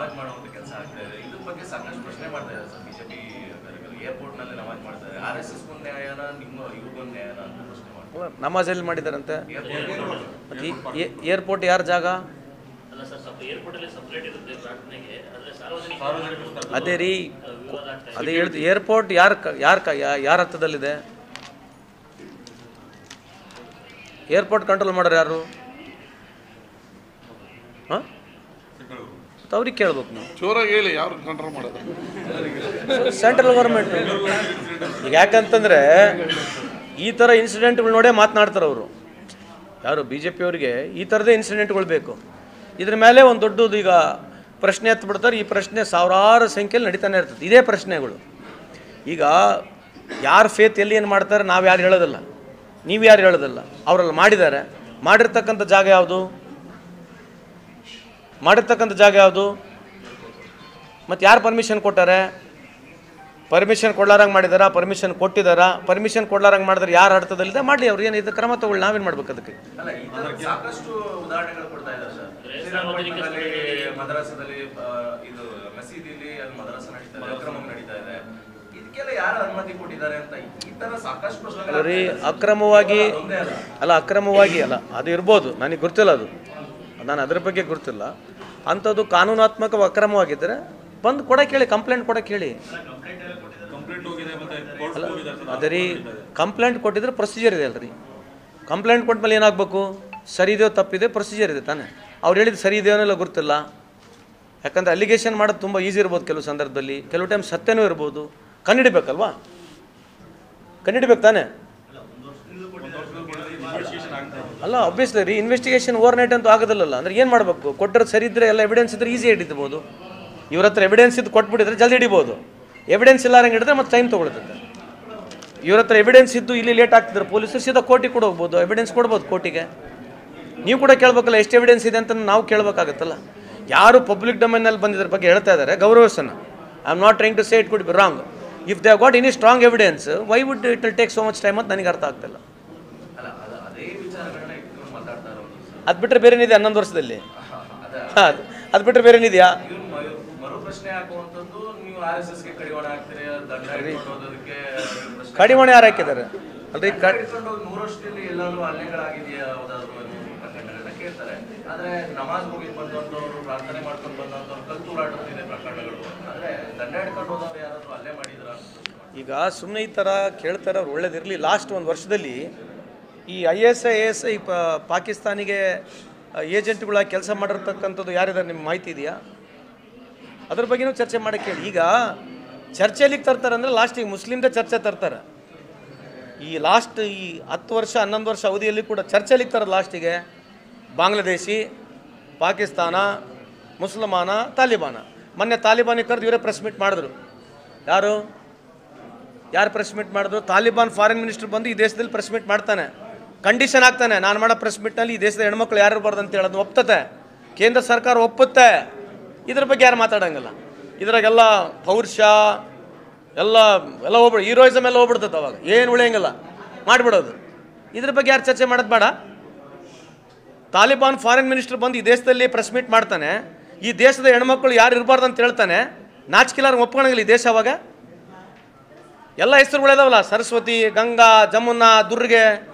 ನಮಾಜ್ ಮಾಡುವಂತ ಕೆಲಸ ಆಗ್ತಾ ಇದೆ. ಇದ್ರ ಬಗ್ಗೆ ಸಾಕಷ್ಟು ಪ್ರಶ್ನೆ ಮಾಡ್ತಾ ಇದ್ದಾರೆ ಸರ್ ಬಿಜೆಪಿ. ಏರ್ಪೋರ್ಟ್ ನಲ್ಲಿ ನಮಾಜ್ ಮಾಡ್ತಾರೆ. RSS ಗೊಂದು ನ್ಯಾಯನ ನಿಮ್ಮ ಇವ್ರಿಗೊಂದು ನ್ಯಾಯನ ಅಂತ ಪ್ರಶ್ನೆ ಮಾಡ್ತಾರೆ. ನಮಾಜ್ ಎಲ್ಲಿ ಮಾಡಿದಾರಂತೆ? ಏರ್ಪೋರ್ಟ್ ಯಾರ ಜಾಗ? ಅದೇ ರೀ, ಅದೇ ಹೇಳ್ದು. ಏರ್ಪೋರ್ಟ್ ಯಾರ ಹತ್ತದಲ್ಲಿದೆ? ಏರ್ಪೋರ್ಟ್ ಕಂಟ್ರೋಲ್ ಮಾಡೋರು ಯಾರು? ಹಾಂ, ಅವ್ರಿಗೆ ಕೇಳ್ಬೇಕು ನೀವು. ಜೋರಾಗಿ ಹೇಳಿ, ಯಾರು ಕಂಟ್ರೋಲ್ ಮಾಡೋದು? Central government. ಈಗ ಯಾಕಂತಂದರೆ ಈ ಥರ ಇನ್ಸಿಡೆಂಟ್ಗಳು ನೋಡೇ ಮಾತನಾಡ್ತಾರೆ ಅವರು. ಯಾರು BJP ಅವರಿಗೆ ಈ ಥರದೇ ಇನ್ಸಿಡೆಂಟ್ಗಳು ಬೇಕು. ಇದ್ರ ಮೇಲೆ ಒಂದು ದೊಡ್ಡದು ಈಗ ಪ್ರಶ್ನೆ ಎತ್ಬಿಡ್ತಾರೆ. ಈ ಪ್ರಶ್ನೆ ಸಾವಿರಾರು ಸಂಖ್ಯೆಯಲ್ಲಿ ನಡೀತಾನೆ ಇರ್ತದೆ. ಇದೇ ಪ್ರಶ್ನೆಗಳು. ಈಗ ಯಾರು ಫೇತ್ ಎಲ್ಲಿ ಏನು ಮಾಡ್ತಾರೆ ನಾವು ಯಾರು ಹೇಳೋದಿಲ್ಲ, ನೀವು ಯಾರು ಹೇಳೋದಿಲ್ಲ. ಅವರೆಲ್ಲ ಮಾಡಿದ್ದಾರೆ. ಮಾಡಿರ್ತಕ್ಕಂಥ ಜಾಗ ಯಾವುದು? ಮಾಡಿರ್ತಕ್ಕಂಥ ಜಾಗ ಯಾವುದು? ಮತ್ತು ಯಾರು ಪರ್ಮಿಷನ್ ಕೊಟ್ಟಾರೆ? ಪರ್ಮಿಷನ್ ಕೊಡ್ಲಾರಂಗೆ ಮಾಡಿದಾರಾ? ಪರ್ಮಿಷನ್ ಕೊಟ್ಟಿದ್ದಾರಾ? ಪರ್ಮಿಷನ್ ಕೊಡ್ಲಾರಂಗೆ ಮಾಡಿದ್ರೆ ಯಾರು ಅರ್ಥದಲ್ಲಿದೆ ಮಾಡಲಿ. ಅವ್ರು ಏನು ಇದು ಕ್ರಮ ತಗೊಳ್ಳಿ, ನಾವೇನು ಮಾಡ್ಬೇಕು ಅದಕ್ಕೆ? ಸಾಕಷ್ಟು ಉದಾಹರಣೆಗಳು ಕೊಡ್ತಾ ಇದ್ದಾರೆ ಸರ್. ಮದ್ರಾಸದಲ್ಲಿ ಇದು ಮಸೀದಿಲಿ ಅಲ್ಲಿ ಮದ್ರಾಸ ನಡೀತಾ ಇದೆ, ಅಕ್ರಮ ನಡೀತಾ ಇದೆ. ಇದಕ್ಕೆಲ್ಲ ಯಾರು ಅನುಮತಿ ಕೊಟ್ಟಿದ್ದಾರೆ ಅಂತ ಈ ತರ ಸಾಕಷ್ಟು ಪ್ರಶ್ನೆಗಳು. ಅಕ್ರಮವಾಗಿ ಅಲ್ಲ, ಅದು ಇರ್ಬೋದು, ನನಗೆ ಗೊತ್ತಿಲ್ಲ. ಅದು ನಾನು ಅದರ ಬಗ್ಗೆ ಗೊತ್ತಿಲ್ಲ. ಅಂಥದ್ದು ಕಾನೂನಾತ್ಮಕ ಅಕ್ರಮವಾಗಿದ್ದರೆ ಬಂದು ಕೊಡಕ್ಕೆ ಹೇಳಿ, ಕಂಪ್ಲೇಂಟ್ ಕೊಡಕ್ಕೆ ಹೇಳಿ. ಅದೇ ರೀ, ಕಂಪ್ಲೇಂಟ್ ಕೊಟ್ಟಿದ್ರೆ ಪ್ರೊಸೀಜರ್ ಇದೆ ಅಲ್ರಿ. ಕಂಪ್ಲೇಂಟ್ ಕೊಟ್ಮೇಲೆ ಏನಾಗಬೇಕು? ಸರಿ ಇದೆಯೋ ತಪ್ಪಿದೆ, ಪ್ರೊಸೀಜರ್ ಇದೆ ತಾನೆ. ಅವ್ರು ಹೇಳಿದ್ದು ಸರಿ ಇದೆಯೋ ಅನ್ನೋಲ್ಲ ಗೊತ್ತಿಲ್ಲ. ಯಾಕಂದರೆ ಅಲಿಗೇಷನ್ ಮಾಡೋದು ತುಂಬ ಈಸಿ ಇರ್ಬೋದು ಕೆಲವು ಸಂದರ್ಭದಲ್ಲಿ, ಕೆಲವು ಟೈಮ್ ಸತ್ಯನೂ ಇರ್ಬೋದು. ಕಂಡಿಡಿಬೇಕಲ್ವಾ? ಕಂಡಿಡಿಬೇಕು ತಾನೆ. ಅಲ್ಲ, ಆಬ್ವಿಯಸ್ಲಿ ರೀ, ಇನ್ವೆಸ್ಟಿಗೇಷನ್ ಓವರ್ ನೈಟ್ ಅಂತೂ ಆಗೋದಿಲ್ಲಲ್ಲ. ಅಂದರೆ ಏನು ಮಾಡಬೇಕು? ಕೊಟ್ಟರೆ ಸರಿ ಇದ್ದರೆ, ಎಲ್ಲ ಎವಿಡೆನ್ಸ್ ಇದ್ದರೆ ಈಸಿ ಹಿಡಿಬೋದು. ಇವ್ರ ಹತ್ರ ಎವಿಡೆನ್ಸ್ ಇದ್ದು ಕೊಟ್ಬಿಟ್ಟಿದ್ರೆ ಜಲ್ದಿ ಹಿಡಿಬೋದು. ಎವಿಡೆನ್ಸ್ ಇಲ್ಲಾರಂಗೆ ಹಿಡಿದ್ರೆ ಮತ್ತೆ ಟೈಮ್ ತೊಗೊಳ್ತದೆ. ಇವ್ರ ಹತ್ರ ಎವಿಡೆನ್ಸ್ ಇದ್ದು ಇಲ್ಲಿ ಲೇಟ್ ಆಗ್ತಿದ್ರೆ ಪೊಲೀಸರು ಸೀದಾ ಕೋರ್ಟಿಗೆ ಕೂಡ ಹೋಗ್ಬೋದು, ಎವಿಡೆನ್ಸ್ ಕೊಡ್ಬೋದು ಕೋರ್ಟಿಗೆ. ನೀವು ಕೂಡ ಕೇಳಬೇಕಲ್ಲ, ಎಷ್ಟು ಎವಿಡೆನ್ಸ್ ಇದೆ ಅಂತ ನಾವು ಕೇಳಬೇಕಾಗತ್ತಲ್ಲ. ಯಾರು ಪಬ್ಲಿಕ್ ಡೊಮೈನಲ್ಲಿ ಬಂದಿದ್ರ ಬಗ್ಗೆ ಹೇಳ್ತಾ ಇದ್ದಾರೆ, ಗೌರವಿಸೋಣ. I am not trying to say it could be wrong. If they got any strong evidence, why would it will take so much time ಅಂತ ನನಗೆ ಅರ್ಥ ಆಗ್ತಿಲ್ಲ. ಅದು ಬಿಟ್ಟರೆ ಬೇರೆ ಏನಿದೆ 11 ವರ್ಷದಲ್ಲಿ? ಅದು ಬಿಟ್ಟರೆ ಬೇರೆ ಏನಿದೆಯಾ? ಕಡಿವಾಣ ಯಾರು ಹಾಕಿದ್ದಾರೆ ಅಲ್ರಿ? ಈಗ ಸುಮ್ಮನೆ ಈ ಥರ ಕೇಳ್ತಾರೆ, ಅವ್ರು ಒಳ್ಳೇದಿರಲಿ. ಲಾಸ್ಟ್ ಒಂದು ವರ್ಷದಲ್ಲಿ ಈ ISI ಪಾಕಿಸ್ತಾನಿಗೆ ಏಜೆಂಟ್ಗಳಾಗಿ ಕೆಲಸ ಮಾಡಿರ್ತಕ್ಕಂಥದ್ದು ಯಾರಿದ್ದಾರೆ ನಿಮ್ಗೆ ಮಾಹಿತಿ ಇದೆಯಾ? ಅದ್ರ ಬಗ್ಗೆನೂ ಚರ್ಚೆ ಮಾಡೋಕ್ಕೆ ಹೇಳಿ. ಈಗ ಚರ್ಚೆಲಿಗೆ ತರ್ತಾರೆ ಅಂದರೆ ಲಾಸ್ಟಿಗೆ ಮುಸ್ಲಿಮ್ದೇ ಚರ್ಚೆ ತರ್ತಾರೆ. ಈ 10 ವರ್ಷ 11 ವರ್ಷ ಅವಧಿಯಲ್ಲಿ ಕೂಡ ಚರ್ಚೆಲಿಗೆ ತರೋದು ಲಾಸ್ಟಿಗೆ ಬಾಂಗ್ಲಾದೇಶಿ, ಪಾಕಿಸ್ತಾನ, ಮುಸಲ್ಮಾನ, ತಾಲಿಬಾನ. ಮೊನ್ನೆ ತಾಲಿಬಾನಿಗೆ ಕರೆದು ಇವರೇ ಪ್ರೆಸ್ ಮೀಟ್ ಮಾಡಿದ್ರು. ಯಾರು ಪ್ರೆಸ್ ಮೀಟ್ ಮಾಡಿದ್ರು? ತಾಲಿಬಾನ್ ಫಾರಿನ್ ಮಿನಿಸ್ಟರ್ ಬಂದು ಈ ದೇಶದಲ್ಲಿ ಪ್ರೆಸ್ ಮೀಟ್ ಮಾಡ್ತಾನೆ, ಕಂಡೀಷನ್ ಆಗ್ತಾನೆ, ನಾನು ಮಾಡೋ ಪ್ರೆಸ್ ಮೀಟ್ನಲ್ಲಿ ಈ ದೇಶದ ಹೆಣ್ಮಕ್ಳು ಯಾರು ಇರಬಾರ್ದು ಅಂತ ಹೇಳೋದು ಒಪ್ತತೆ. ಕೇಂದ್ರ ಸರ್ಕಾರ ಒಪ್ಪುತ್ತೆ. ಇದ್ರ ಬಗ್ಗೆ ಯಾರು ಮಾತಾಡೋಂಗಿಲ್ಲ. ಇದ್ರಾಗೆಲ್ಲ ಪೌರುಷ ಎಲ್ಲ ಹೋಗ್ಬಿಡು, ಹೀರೋಯಿಸಮ್ ಎಲ್ಲ ಹೋಗ್ಬಿಡ್ತದೆ. ಅವಾಗ ಏನು ಉಳಿಯಂಗಿಲ್ಲ, ಮಾಡಿಬಿಡೋದು. ಇದ್ರ ಬಗ್ಗೆ ಯಾರು ಚರ್ಚೆ ಮಾಡೋದು ಬೇಡ. ತಾಲಿಬಾನ್ ಫಾರಿನ್ ಮಿನಿಸ್ಟರ್ ಬಂದು ಈ ದೇಶದಲ್ಲಿ ಪ್ರೆಸ್ ಮೀಟ್ ಮಾಡ್ತಾನೆ, ಈ ದೇಶದ ಹೆಣ್ಮಕ್ಳು ಯಾರು ಇರಬಾರ್ದು ಅಂತ ಹೇಳ್ತಾನೆ. ನಾಚಿಕೆಲಾರ ಒಪ್ಕೊಳಂಗಿಲ್ಲ ಈ ದೇಶ. ಅವಾಗ ಎಲ್ಲ ಹೆಸರುಗಳಿದಾವಲ್ಲ, ಸರಸ್ವತಿ, ಗಂಗಾ, ಜಮುನಾ, ದುರ್ಗೆ,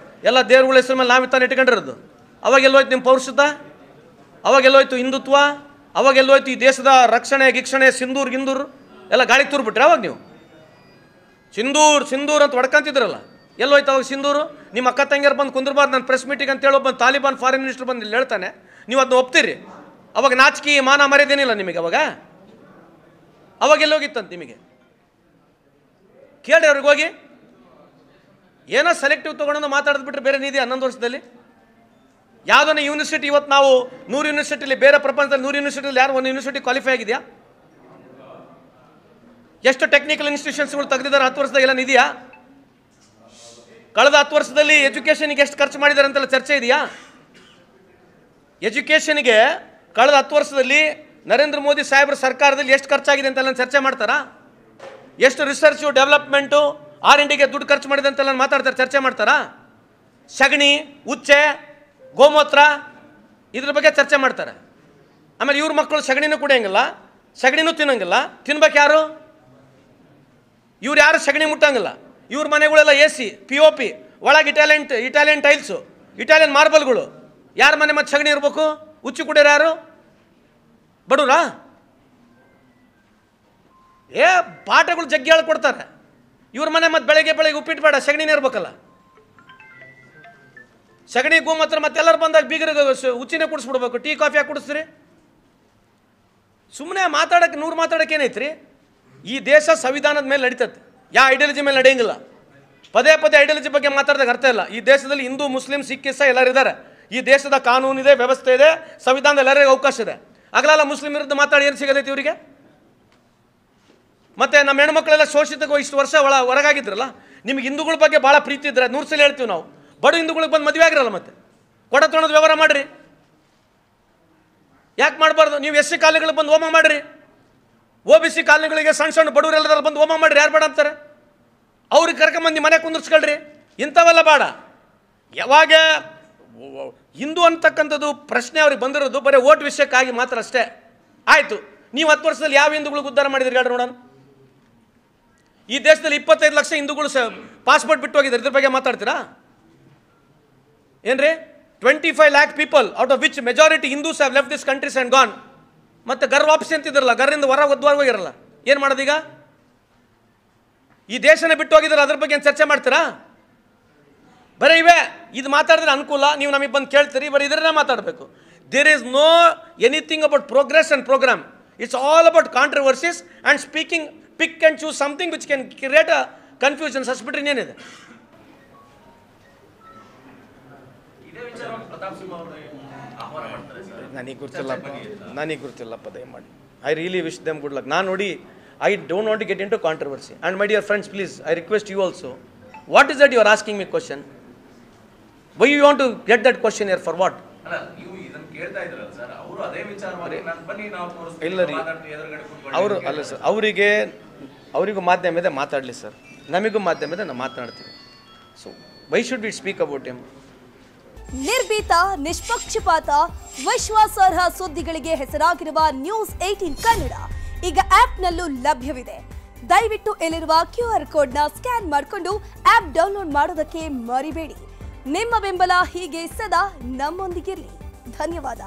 ಎಲ್ಲ ದೇವ್ರಗಳ ಹೆಸರು ಮೇಲೆ ನಾವು ತಾನು ಇಟ್ಕೊಂಡಿರೋದು. ಅವಾಗೆಲ್ಲೋಯ್ತು ನಿಮ್ಮ ಪೌರುಷತ? ಅವಾಗೆಲ್ಲೋಯ್ತು ಹಿಂದುತ್ವ? ಅವಾಗೆಲ್ಲೋಯ್ತು ಈ ದೇಶದ ರಕ್ಷಣೆ ಗಿಕ್ಷಣೆ, ಸಿಂಧೂರ್ ಗಿಂದೂರ್ ಎಲ್ಲ ಗಾಳಿಗೆ ತೂರ್ಬಿಟ್ರೆ? ಅವಾಗ ನೀವು ಸಿಂಧೂರ್ ಅಂತ ಹೊಡ್ಕೊಂತಿದ್ರಲ್ಲ, ಎಲ್ಲೋಯ್ತು ಅವಾಗ ಸಿಂಧೂರು? ನಿಮ್ಮ ಅಕ್ಕ ತಂಗಿಯರು ಬಂದು ಕುಂದ್ರಬಾರ್ದು ನಾನು ಪ್ರೆಸ್ ಮೀಟಿಂಗ್ ಅಂತ ಹೇಳೋ ಬಂದು ತಾಲಿಬಾನ್ ಫಾರಿನ್ ಮಿನಿಸ್ಟರ್ ಬಂದು ಇಲ್ಲಿ ಹೇಳ್ತಾನೆ, ನೀವು ಅದನ್ನ ಒಪ್ತೀರಿ? ಅವಾಗ ನಾಚಿಕೆ ಮಾನ ಮರ್ಯಾದೇನಿಲ್ಲ ನಿಮಗೆ? ಅವಾಗೆಲ್ಲೋಗಿತ್ತಂತ ನಿಮಗೆ? ಕೇಳಿ ಅವ್ರಿಗೆ ಹೋಗಿ. ಏನೋ ಸೆಲೆಕ್ಟಿವ್ ತೊಗೊಂಡು ಮಾತಾಡಿದ್ಬಿಟ್ರೆ ಬೇರೆ ನಿಧಿ 11 ವರ್ಷದಲ್ಲಿ ಯಾವುದನ್ನ ಯೂನಿವರ್ಸಿಟಿ ಇವತ್ತು ನಾವು 100 ಯೂನಿವರ್ಸಿಟಿಲಿ, ಬೇರೆ ಪ್ರಪಂಚದಲ್ಲಿ 100 ಯೂನಿವರ್ಸಿಟಿಲಿ ಯಾರು ಒಂದು ಯೂನಿವರ್ಸಿಟಿ ಕ್ವಾಲಿಫೈ ಆಗಿದೆಯಾ? ಎಷ್ಟು ಟೆಕ್ನಿಕಲ್ ಇನ್ಸ್ಟಿಟ್ಯೂಷನ್ಸ್ಗಳು ತೆಗೆದಿದ್ದಾರೆ 10 ವರ್ಷದಾಗೆಲ್ಲ ನಿಧಿಯಾ? ಕಳೆದ 10 ವರ್ಷದಲ್ಲಿ ಎಜುಕೇಷನ್ಗೆ ಎಷ್ಟು ಖರ್ಚು ಮಾಡಿದ್ದಾರೆ ಅಂತೆಲ್ಲ ಚರ್ಚೆ ಇದೆಯಾ? ಎಜುಕೇಷನ್ಗೆ ಕಳೆದ 10 ವರ್ಷದಲ್ಲಿ ನರೇಂದ್ರ ಮೋದಿ ಸಾಹೇಬ್ರ ಸರ್ಕಾರದಲ್ಲಿ ಎಷ್ಟು ಖರ್ಚಾಗಿದೆ ಅಂತೆಲ್ಲ ಚರ್ಚೆ ಮಾಡ್ತಾರಾ? ಎಷ್ಟು ರಿಸರ್ಚು ಡೆವಲಪ್ಮೆಂಟು R&Dಗೆ ದುಡ್ಡು ಖರ್ಚು ಮಾಡಿದೆ ಅಂತೆಲ್ಲ ಮಾತಾಡ್ತಾರೆ, ಚರ್ಚೆ ಮಾಡ್ತಾರಾ? ಸಗಣಿ, ಉಚ್ಚೆ, ಗೋಮೂತ್ರ ಇದ್ರ ಬಗ್ಗೆ ಚರ್ಚೆ ಮಾಡ್ತಾರೆ. ಆಮೇಲೆ ಇವ್ರ ಮಕ್ಕಳು ಸಗಣಿನೂ ಕುಡಿಯಂಗಿಲ್ಲ, ಸಗಣಿನೂ ತಿನ್ನಂಗಿಲ್ಲ, ತಿನ್ಬೇಕು ಯಾರು? ಇವ್ರು ಯಾರು ಸಗಣಿ ಮುಟ್ಟಂಗಿಲ್ಲ. ಇವ್ರ ಮನೆಗಳೆಲ್ಲ AC, POP, ಒಳಗೆ ಇಟಾಲಿಯನ್ ಟೈಲ್ಸು, ಇಟಾಲಿಯನ್ ಮಾರ್ಬಲ್ಗಳು. ಯಾರ ಮನೆ ಮತ್ತೆ ಸಗಣಿ ಇರಬೇಕು? ಹುಚ್ಚು ಕುಡಿಯೋರು ಯಾರು? ಬಡವ್ರಾ? ಪಾಠಗಳು ಜಗ್ಗಿ ಹೇಳ್ಕೊಡ್ತಾರೆ. ಇವ್ರ ಮನೆ ಮತ್ತೆ ಬೆಳಗ್ಗೆ ಉಪ್ಪಿಟ್ಟು ಬೇಡ, ಸಗಣಿನೇ ಇರ್ಬೇಕಲ್ಲ. ಸಗಣಿ ಗೋಮೂತ್ರ ಮತ್ತೆಲ್ಲರೂ ಬಂದಾಗ ಬೀಗರಿಗೆ ಹುಚ್ಚಿನೇ ಕುಡಿಸ್ಬಿಡ್ಬೇಕು. ಟೀ ಕಾಫಿ ಯಾಕೆ ಕುಡಿಸ್ತೀರಿ? ಸುಮ್ಮನೆ ಮಾತಾಡೋಕ್ಕೆ 100 ಮಾತಾಡೋಕೆ ಏನೈತ್ರಿ? ಈ ದೇಶ ಸಂವಿಧಾನದ ಮೇಲೆ ನಡೀತದೆ, ಯಾವ ಐಡಿಯಾಲಜಿ ಮೇಲೆ ನಡೆಯಂಗಿಲ್ಲ. ಪದೇ ಐಡಿಯಾಲಜಿ ಬಗ್ಗೆ ಮಾತಾಡಿದಾಗ ಅರ್ಥ ಇಲ್ಲ. ಈ ದೇಶದಲ್ಲಿ ಹಿಂದೂ, ಮುಸ್ಲಿಂ, ಸಿಖ್, ಇಸಾ ಎಲ್ಲರೂ ಇದ್ದಾರೆ. ಈ ದೇಶದ ಕಾನೂನಿದೆ, ವ್ಯವಸ್ಥೆ ಇದೆ, ಸಂವಿಧಾನದಲ್ಲಿ ಎಲ್ಲರಿಗೂ ಅವಕಾಶ ಇದೆ. ಆಗಲೆಲ್ಲ ಮುಸ್ಲಿಂ ವಿರುದ್ಧ ಮಾತಾಡಿ ಏನು ಸಿಗದೈತಿ ಇವರಿಗೆ? ಮತ್ತು ನಮ್ಮ ಹೆಣ್ಮಕ್ಳೆಲ್ಲ ಶೋಷಿತಗೋ ಇಷ್ಟು ವರ್ಷ ಹೊರಗಾಗಿದ್ರಲ್ಲ. ನಿಮ್ಗೆ ಹಿಂದೂಗಳ ಬಗ್ಗೆ ಭಾಳ ಪ್ರೀತಿ ಇದ್ರೆ 100 ಸಲ ಹೇಳ್ತೀವಿ ನಾವು. ಬಡ ಹಿಂದೂಗಳಿಗೆ ಬಂದು ಮದುವೆ ಆಗಿರಲ್ಲ, ಮತ್ತೆ ಕೊಡ ತೊಗೊಳೋದು ವ್ಯವಹಾರ ಮಾಡಿರಿ. ಯಾಕೆ ಮಾಡಬಾರ್ದು? ನೀವು SC ಕಾಲನಿಗಳಿಗೆ ಬಂದು ಹೋಮ ಮಾಡಿರಿ, OBC ಕಾಲನಿಗಳಿಗೆ ಸಣ್ಣ ಬಡವರೆಲ್ಲರೂ ಬಂದು ಹೋಮ ಮಾಡಿರಿ. ಯಾರು ಬೇಡ ಅಂತಾರೆ? ಅವ್ರಿಗೆ ಕರ್ಕೊಂಬಂದು ಮನೆ ಕುಂದಿರ್ಸ್ಕೊಳ್ರಿ. ಇಂಥವೆಲ್ಲ ಬೇಡ. ಯಾವಾಗ ಹಿಂದೂ ಅಂತಕ್ಕಂಥದ್ದು ಪ್ರಶ್ನೆ ಅವ್ರಿಗೆ ಬಂದಿರೋದು ಬರೀ ಓಟ್ ವಿಷಯಕ್ಕಾಗಿ ಮಾತ್ರ ಅಷ್ಟೇ. ಆಯಿತು, ನೀವು 10 ವರ್ಷದಲ್ಲಿ ಯಾವ ಹಿಂದೂಗಳಿಗೆ ಉದ್ಧಾರ ಮಾಡಿದ್ರಿ ಹೇಳ್ರಿ ನೋಡೋಣ. ಈ ದೇಶದಲ್ಲಿ 25 ಲಕ್ಷ ಹಿಂದೂಗಳು ಪಾಸ್ಪೋರ್ಟ್ ಬಿಟ್ಟು ಹೋಗಿದ್ದಾರೆ. ಇದ್ರ ಬಗ್ಗೆ ಮಾತಾಡ್ತೀರಾ ಏನ್ರಿ? 25 lakh people, out of which majority Hindus have left this countries and gone. ಮತ್ತು ಗರ್ ವಾಪಸಿ ಅಂತಿದ್ರಲ್ಲ, ಗರ್ರಿಂದ ಹೋಗಿರಲ್ಲ. ಏನು ಮಾಡೋದೀಗ? ಈ ದೇಶನ ಬಿಟ್ಟು ಹೋಗಿದ್ರೆ ಅದ್ರ ಬಗ್ಗೆ ಏನು ಚರ್ಚೆ ಮಾಡ್ತೀರಾ? ಬರೀ ಇದು ಮಾತಾಡಿದ್ರೆ ಅನುಕೂಲ, ನೀವು ನಮಗೆ ಬಂದು ಕೇಳ್ತೀರಿ, ಬರೀ ಇದನ್ನೇ ಮಾತಾಡಬೇಕು. There is no anything about progress and program. It's all about controversies and speaking pick and choose something which can create a confusions. ಅಷ್ಟ್ಬಿಟ್ರೆ ಇನ್ನೇನಿದೆ? ನನಗೆ ಗುರುತಿಲ್ಲಪ್ಪ ದಯಮಾಡಿ. I really wish them good luck. ನಾನು ನೋಡಿ, I don't want to get into controversy. And my dear friends, please, I request you also. What is that you are asking me question? Why you want to get that question here for what? ಅಲ್ಲ, ನೀವು ಇದನ್ನ ಕೇಳ್ತಾ ಇದ್ರಲ್ಲ sir, ಅವರು ಅದೇ ವಿಚಾರವಾಗಿ ನಾನು ಬನ್ನಿ ನಾವು ತೋರಿಸ್ತೀವಿ. ಇಲ್ಲ ರೀ, ಅವರು ಅಲ್ಲ ಸರ್, ಅವರಿಗೂ ಮಾಧ್ಯಮ ಇದೆ, ಮಾತಾಡಲಿ ಸರ್. ನಮಗೂ ಮಾಧ್ಯಮ ಇದೆ, ನಾವು ಮಾತನಾಡ್ತೀವಿ. So why should we speak about him? ನಿರ್ಭೀತ, ನಿಷ್ಪಕ್ಷಪಾತ, ವಿಶ್ವಾಸಾರ್ಹ ಸುದ್ದಿಗಳಿಗೆ ಹೆಸರಾಗಿರುವ ನ್ಯೂಸ್ 18 ಕನ್ನಡ ಈಗ ಆಪ್ನಲ್ಲೂ ಲಭ್ಯವಿದೆ. ದಯವಿಟ್ಟು ಇಲ್ಲಿರುವ QR ಕೋಡ್ನ ಸ್ಕ್ಯಾನ್ ಮಾಡಿಕೊಂಡು ಆಪ್ ಡೌನ್ಲೋಡ್ ಮಾಡೋದಕ್ಕೆ ಮರಿಬೇಡಿ. ನಿಮ್ಮ ಬೆಂಬಲ ಹೀಗೆ ಸದಾ ನಮ್ಮೊಂದಿಗಿರಲಿ. ಧನ್ಯವಾದ.